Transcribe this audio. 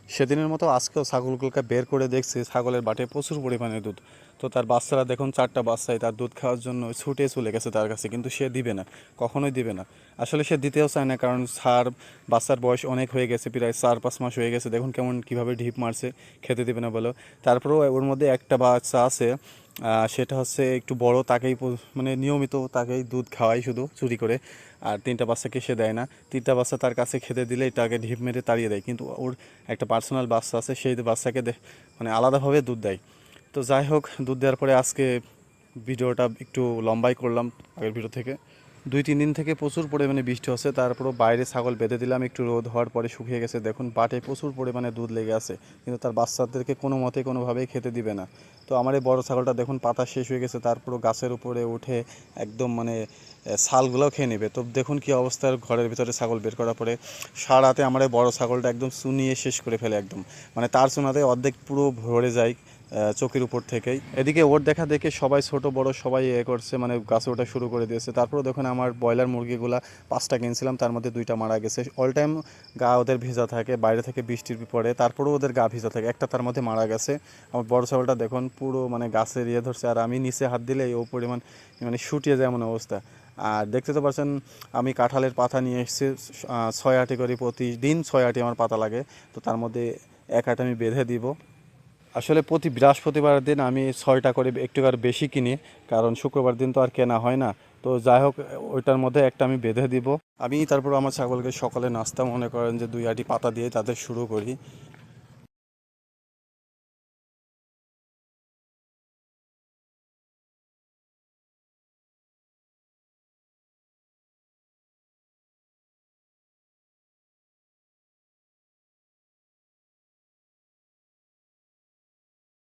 সেদিনের মতো আজকেও ছাগলগুলোকে বের করে দেখছি ছাগলের বাটে প্রচুর পরিমাণে দুধ। তো তার বাচ্চারা দেখুন 4টা বাচ্চাই তার দুধ খাওয়ার জন্য ছুটে চলে গেছে তার কাছে, কিন্তু সে দিবে না, কখনোই দিবে না। আসলে সে দিতেও চায় না, কারণ বাচ্চার বয়স অনেক হয়ে গেছে, প্রায় 4-5 মাস হয়ে গেছে। দেখুন কেমন কীভাবে ঢিপ মারছে, খেতে দিবে না বলো। তারপরেও ওর মধ্যে একটা বাচ্চা আছে, সেটা হচ্ছে একটু বড়, তাকেই মানে নিয়মিত তাকেই দুধ খাওয়াই শুধু চুরি করে। আর 3টা বাচ্চাকে সে দেয় না। 3টা বাচ্চা তার কাছে খেতে দিলেই তাকে ঢিপ মেরে তাড়িয়ে দেয়, কিন্তু ওর একটা পার্সোনাল বাচ্চা আছে, সেই বাচ্চাকে মানে আলাদাভাবে দুধ দেয়। তো যাই হোক, দুধ দেওয়ার পরে আজকে ভিডিওটা একটু লম্বাই করলাম আগের ভিডিও থেকে। 2-3 দিন থেকে প্রচুর পরিমাণে বৃষ্টি হচ্ছে, তারপরও বাইরে ছাগল বেঁধে দিলাম, একটু রোদ হওয়ার পরে শুকিয়ে গেছে। দেখুন বাটে প্রচুর পরিমাণে দুধ লেগে আছে, কিন্তু তার বাচ্চাদেরকে কোনো মতে কোনোভাবেই খেতে দিবে না। তো আমার এই বড় ছাগলটা দেখুন পাতা শেষ হয়ে গেছে, তারপরও গাছের উপরে উঠে একদম মানে ছালগুলোও খেয়ে নেবে। তো দেখুন কি অবস্থার ঘরের ভিতরে ছাগল বের করার পরে সারাতে আমার এই বড় ছাগলটা একদম চুনিয়ে শেষ করে ফেলে একদম, মানে তার চুনাতে অর্ধেক পুরো ভরে যায় চোখের উপর থেকেই। এদিকে ওর দেখা দেখে সবাই ছোট বড় সবাই করছে, মানে গাছে ওঠা শুরু করে দিয়েছে। তারপরে দেখুন আমার ব্রয়লার মুরগিগুলা 5টা কিনছিলাম, তার মধ্যে 2টা মারা গেছে। অল টাইম গা ওদের ভেজা থাকে, বাইরে থেকে বৃষ্টির পরে তারপরেও ওদের গা ভেজা থাকে, একটা তার মধ্যে মারা গেছে। আমার বড় ছাগলটা দেখুন পুরো মানে গাছের ধরছে, আর আমি নিচে হাত দিলেই ও পরিমাণ মানে শুটিয়ে যায় এমন অবস্থা। আর দেখতে তো পাচ্ছেন আমি কাঁঠালের পাতা নিয়ে এসেছি, 6 আটি করে প্রতিদিন 6 আটি আমার পাতা লাগে। তো তার মধ্যে 1 আটি আমি বেঁধে দিব। আসলে প্রতি বৃহস্পতিবার দিন আমি 6টা করে একটু আর বেশি কিনি, কারণ শুক্রবার দিন তো আর কেনা হয় না। তো যাই হোক, ওইটার মধ্যে একটা আমি বেঁধে দিব। আমি তারপর আমার ছাগলকে সকালে নাস্তা মনে করেন যে 2 আটি পাতা দিয়ে তাদের শুরু করি।